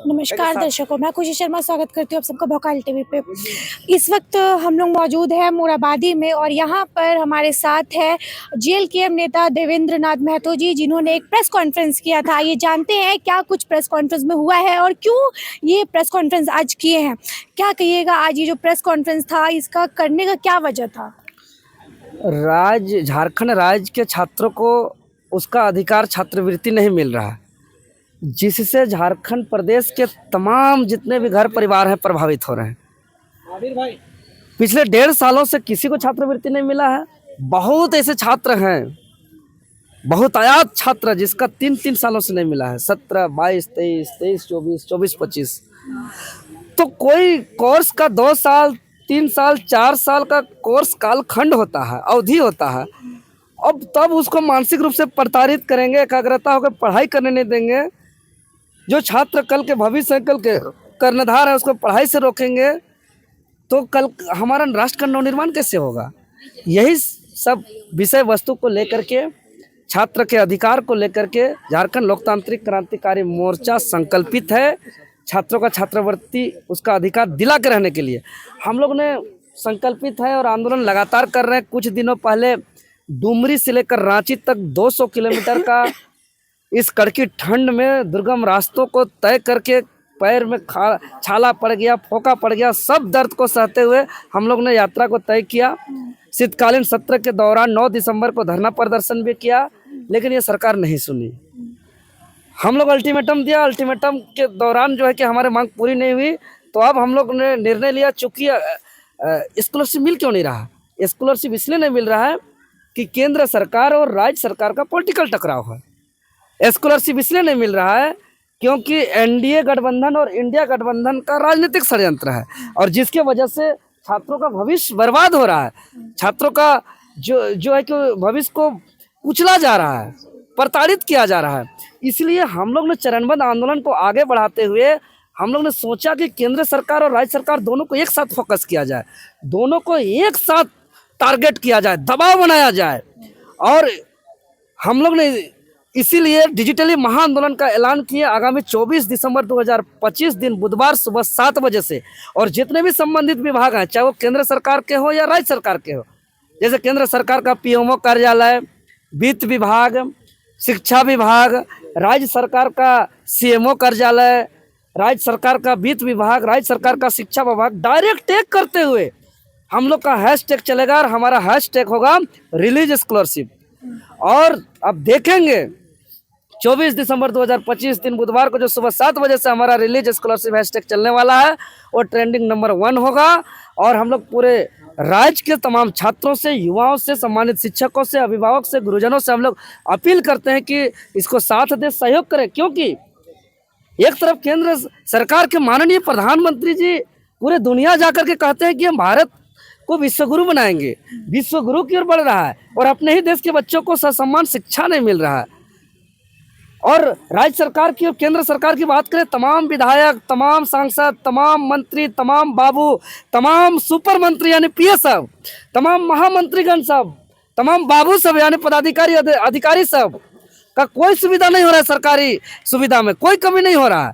नमस्कार दर्शकों, मैं खुशी शर्मा स्वागत करती हूँ आप सबका भोकाल टीवी पे। इस वक्त हम लोग मौजूद हैं मोराबादी में और यहाँ पर हमारे साथ है जेएलकेएम नेता देवेंद्र नाथ महतो जी, जिन्होंने एक प्रेस कॉन्फ्रेंस किया था। ये जानते हैं क्या कुछ प्रेस कॉन्फ्रेंस में हुआ है और क्यों ये प्रेस कॉन्फ्रेंस आज किए हैं। क्या कहिएगा, आज ये जो प्रेस कॉन्फ्रेंस था इसका करने का क्या वजह था? झारखंड राज्य के छात्रों को उसका अधिकार छात्रवृत्ति नहीं मिल रहा है, जिससे झारखंड प्रदेश के तमाम जितने भी घर परिवार हैं प्रभावित हो रहे हैं। पिछले 1.5 सालों से किसी को छात्रवृत्ति नहीं मिला है। बहुत ऐसे छात्र हैं, बहुत आयात छात्र जिसका 3-3 सालों से नहीं मिला है। 17, 22, 23, 23, 24, 24, 25। तो कोई कोर्स का 2 साल, 3 साल, 4 साल का कोर्स कालखंड होता है, अवधि होता है। अब तब उसको मानसिक रूप से प्रताड़ित करेंगे, एकाग्रता होकर पढ़ाई करने नहीं देंगे। जो छात्र कल के भविष्य, कल के कर्णधार है, उसको पढ़ाई से रोकेंगे तो कल हमारा राष्ट्र का नवनिर्माण कैसे होगा? यही सब विषय वस्तु को लेकर के, छात्र के अधिकार को लेकर के झारखंड लोकतांत्रिक क्रांतिकारी मोर्चा संकल्पित है। छात्रों का छात्रवृत्ति उसका अधिकार दिला के रहने के लिए हम लोग ने संकल्पित है और आंदोलन लगातार कर रहे हैं। कुछ दिनों पहले डुमरी से लेकर रांची तक 200 किलोमीटर का इस कड़की ठंड में दुर्गम रास्तों को तय करके पैर में छाला पड़ गया, फोका पड़ गया, सब दर्द को सहते हुए हम लोग ने यात्रा को तय किया। शीतकालीन सत्र के दौरान 9 दिसंबर को धरना प्रदर्शन भी किया, लेकिन ये सरकार नहीं सुनी। हम लोग अल्टीमेटम दिया, अल्टीमेटम के दौरान जो है कि हमारे मांग पूरी नहीं हुई, तो अब हम लोग ने निर्णय लिया, चूँकि स्कॉलरशिप मिल क्यों नहीं रहा? स्कॉलरशिप इसलिए नहीं मिल रहा है कि केंद्र सरकार और राज्य सरकार का पॉलिटिकल टकराव है। स्कॉलरशिप इसलिए नहीं मिल रहा है क्योंकि एनडीए गठबंधन और इंडिया गठबंधन का राजनीतिक षड्यंत्र है, और जिसके वजह से छात्रों का भविष्य बर्बाद हो रहा है। छात्रों का जो है कि भविष्य को कुचला जा रहा है, प्रताड़ित किया जा रहा है। इसलिए हम लोग ने चरणबद्ध आंदोलन को आगे बढ़ाते हुए हम लोग ने सोचा कि केंद्र सरकार और राज्य सरकार दोनों को एक साथ फोकस किया जाए, दोनों को एक साथ टारगेट किया जाए, दबाव बनाया जाए। और हम लोग ने इसीलिए डिजिटली महाआंदोलन का ऐलान किया आगामी 24 दिसंबर 2025 दिन बुधवार सुबह 7 बजे से। और जितने भी संबंधित विभाग हैं, चाहे वो केंद्र सरकार के हो या राज्य सरकार के हो, जैसे केंद्र सरकार का पीएमओ कार्यालय, वित्त विभाग, शिक्षा विभाग, राज्य सरकार का सीएमओ कार्यालय, राज्य सरकार का वित्त विभाग, राज्य सरकार का शिक्षा विभाग, डायरेक्ट टैग करते हुए हम लोग का हैशटैग चलेगा और हमारा हैशटैग होगा रिलीज स्कॉलरशिप। और अब देखेंगे 24 दिसंबर 2025 दिन बुधवार को जो सुबह 7 बजे से हमारा रिलीज स्कॉलरशिप हैशटैग चलने वाला है, वो ट्रेंडिंग नंबर 1 होगा। और हम लोग पूरे राज्य के तमाम छात्रों से, युवाओं से, सम्मानित शिक्षकों से, अभिभावक से, गुरुजनों से हम लोग अपील करते हैं कि इसको साथ दे, सहयोग करें। क्योंकि एक तरफ केंद्र सरकार के माननीय प्रधानमंत्री जी पूरे दुनिया जाकर के कहते हैं कि हम भारत को विश्वगुरु बनाएंगे, विश्वगुरु की ओर बढ़ रहा है, और अपने ही देश के बच्चों को ससम्मान शिक्षा नहीं मिल रहा है। और राज्य सरकार की और केंद्र सरकार की बात करें, तमाम विधायक, तमाम सांसद, तमाम मंत्री, तमाम बाबू, तमाम सुपर मंत्री यानी पीएस सब, तमाम महामंत्रीगण सब, तमाम बाबू सब यानी पदाधिकारी, अधिकारी सब का कोई सुविधा नहीं हो रहा है। सरकारी सुविधा में कोई कमी नहीं हो रहा है।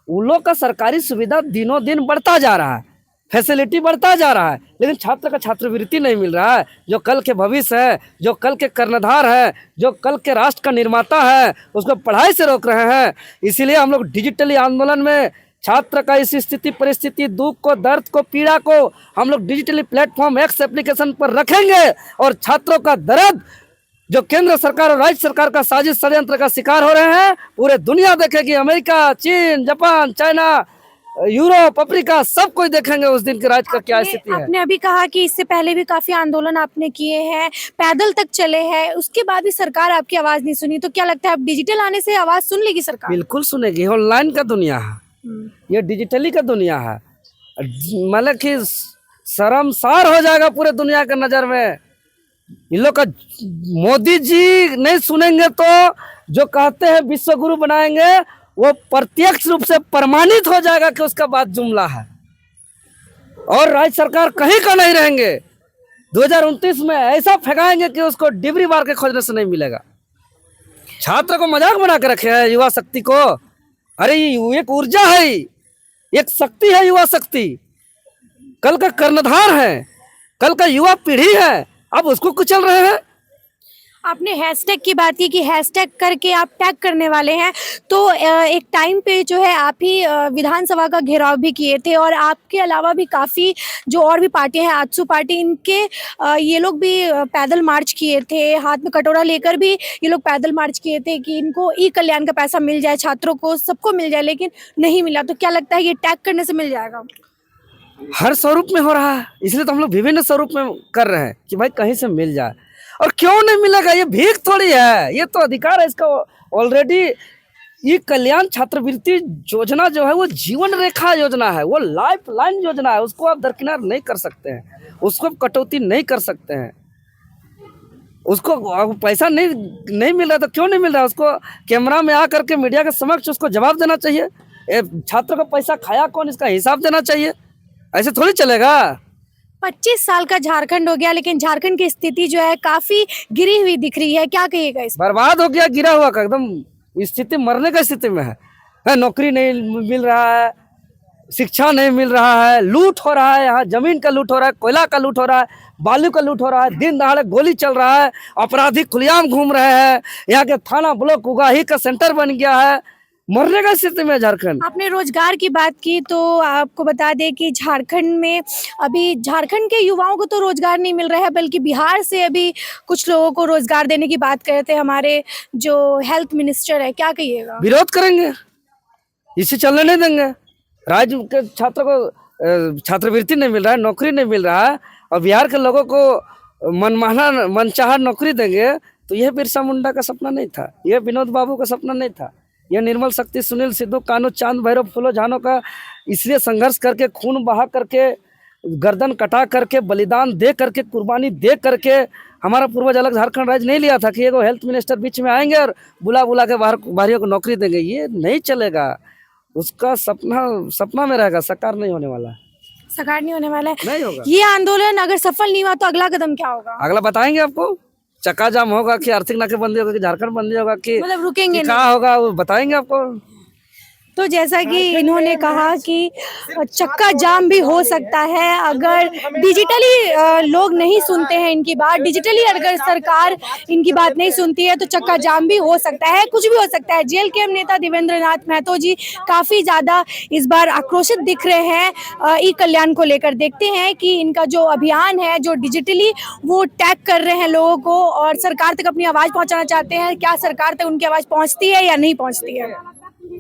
उन लोग का सरकारी सुविधा दिनों दिन बढ़ता जा रहा है, फैसिलिटी बढ़ता जा रहा है, लेकिन छात्र का छात्रवृत्ति नहीं मिल रहा है। जो कल के भविष्य है, जो कल के कर्णधार है, जो कल के राष्ट्र का निर्माता है, उसको पढ़ाई से रोक रहे हैं। इसीलिए हम लोग डिजिटली आंदोलन में छात्र का इस स्थिति, परिस्थिति, दुख को, दर्द को, पीड़ा को हम लोग डिजिटली प्लेटफॉर्म एक्स एप्लीकेशन पर रखेंगे। और छात्रों का दर्द जो केंद्र सरकार और राज्य सरकार का साजिश षड्यंत्र का शिकार हो रहे हैं, पूरे दुनिया देखेगी। अमेरिका, चीन, जापान, चाइना, यूरोप, अफ्रीका, सब कोई देखेंगे उस दिन के राज्य का क्या स्थिति है। आपने अभी कहा कि इससे पहले भी काफी आंदोलन आपने किए हैं, पैदल तक चले हैं, उसके बाद भी सरकार आपकी आवाज नहीं सुनी। तो क्या लगता है अब डिजिटल आने से आवाज सुन लेगी सरकार? बिल्कुल सुनेगी। ऑनलाइन का दुनिया है, ये डिजिटली का दुनिया है। मतलब कि शर्मसार हो जाएगा पूरे दुनिया के नजर में। इन लोग का मोदी जी नहीं सुनेंगे तो जो कहते हैं विश्वगुरु बनाएंगे, वो प्रत्यक्ष रूप से प्रमाणित हो जाएगा कि उसका बात जुमला है। और राज्य सरकार कहीं का नहीं रहेंगे। 2029 में ऐसा फेंकाएंगे कि उसको डिबरी मार के खोजने से नहीं मिलेगा। छात्र को मजाक बना के रखे हैं, युवा शक्ति को। अरे ये एक ऊर्जा है, एक शक्ति है, युवा शक्ति, कल का कर्णधार है, कल का युवा पीढ़ी है, आप उसको कुचल रहे हैं। आपने हैशटैग की बात की कि हैशटैग करके आप टैग करने वाले हैं, तो एक टाइम पे जो है आप ही विधानसभा का घेराव भी किए थे और आपके अलावा भी काफ़ी जो और भी पार्टियां हैं, आजसू पार्टी, इनके ये लोग भी पैदल मार्च किए थे, हाथ में कटोरा लेकर भी ये लोग पैदल मार्च किए थे कि इनको ई कल्याण का पैसा मिल जाए, छात्रों को सबको मिल जाए, लेकिन नहीं मिला। तो क्या लगता है ये टैग करने से मिल जाएगा? हर स्वरूप में हो रहा है, इसलिए तो हम लोग विभिन्न स्वरूप में कर रहे हैं कि भाई कहीं से मिल जाए। और क्यों नहीं मिलेगा, ये भीख थोड़ी है, ये तो अधिकार है इसका। ऑलरेडी ये कल्याण छात्रवृत्ति योजना जो है वो जीवन रेखा योजना है, वो लाइफ लाइन योजना है, उसको आप दरकिनार नहीं कर सकते हैं, उसको आप कटौती नहीं कर सकते हैं। उसको पैसा नहीं मिल रहा तो क्यों नहीं मिल रहा, उसको कैमरा में आकर के मीडिया के समक्ष उसको जवाब देना चाहिए। छात्र का पैसा खाया कौन, इसका हिसाब देना चाहिए, ऐसे थोड़ी चलेगा। 25 साल का झारखंड हो गया, लेकिन झारखंड की स्थिति जो है काफी गिरी हुई दिख रही है, क्या कहिएगा इस पर? बर्बाद हो गया, गिरा हुआ का एकदम स्थिति, मरने का स्थिति में है। नौकरी नहीं मिल रहा है, शिक्षा नहीं मिल रहा है, लूट हो रहा है, यहाँ जमीन का लूट हो रहा है, कोयला का लूट हो रहा है, बालू का लूट हो रहा है, दिन दहाड़े गोली चल रहा है, अपराधी खुलेआम घूम रहे हैं, यहाँ के थाना ब्लॉक उगाही का सेंटर बन गया है, मरने का स्थिति में झारखंड। आपने रोजगार की बात की, तो आपको बता दें कि झारखंड में अभी झारखंड के युवाओं को तो रोजगार नहीं मिल रहा है, बल्कि बिहार से अभी कुछ लोगों को रोजगार देने की बात कर रहे थे हमारे जो हेल्थ मिनिस्टर है, क्या कहिएगा? विरोध करेंगे, इसे चलने नहीं देंगे। राज्य के छात्रों को छात्रवृत्ति नहीं मिल रहा है, नौकरी नहीं मिल रहा है, और बिहार के लोगों को मनचाहा नौकरी देंगे, तो यह बिरसा मुंडा का सपना नहीं था, यह विनोद बाबू का सपना नहीं था, यह निर्मल शक्ति, सुनील सिद्धू, कान्हू चांद भैरव फूलो झानो का इसलिए संघर्ष करके, खून बहा करके, गर्दन कटा करके, बलिदान दे करके, कुर्बानी दे करके हमारा पूर्वज अलग झारखंड राज्य नहीं लिया था कि एगो हेल्थ मिनिस्टर बीच में आएंगे और बुला बुला के बाहरियों को नौकरी देंगे। ये नहीं चलेगा, उसका सपना में रहेगा, साकार नहीं होने वाला, साकार नहीं होने वाला है, नहीं होगा। ये आंदोलन अगर सफल नहीं हुआ तो अगला कदम क्या होगा? अगला बताएंगे आपको, चक्का जाम होगा कि आर्थिक नाकेबंदी होगा कि झारखंड बंदी होगा कि मतलब रुकेंगे क्या होगा, वो बताएंगे आपको। तो जैसा कि इन्होंने कहा कि चक्का जाम भी हो सकता है अगर डिजिटली लोग नहीं सुनते हैं इनकी बात, डिजिटली अगर सरकार इनकी बात नहीं सुनती है तो चक्का जाम भी हो सकता है, कुछ भी हो सकता है। जेएलकेएम नेता देवेंद्र नाथ महतो जी काफ़ी ज़्यादा इस बार आक्रोशित दिख रहे हैं ई कल्याण को लेकर। देखते हैं कि इनका जो अभियान है, जो डिजिटली वो टैग कर रहे हैं लोगों को और सरकार तक अपनी आवाज़ पहुँचाना चाहते हैं, क्या सरकार तक उनकी आवाज़ पहुँचती है या नहीं पहुँचती है।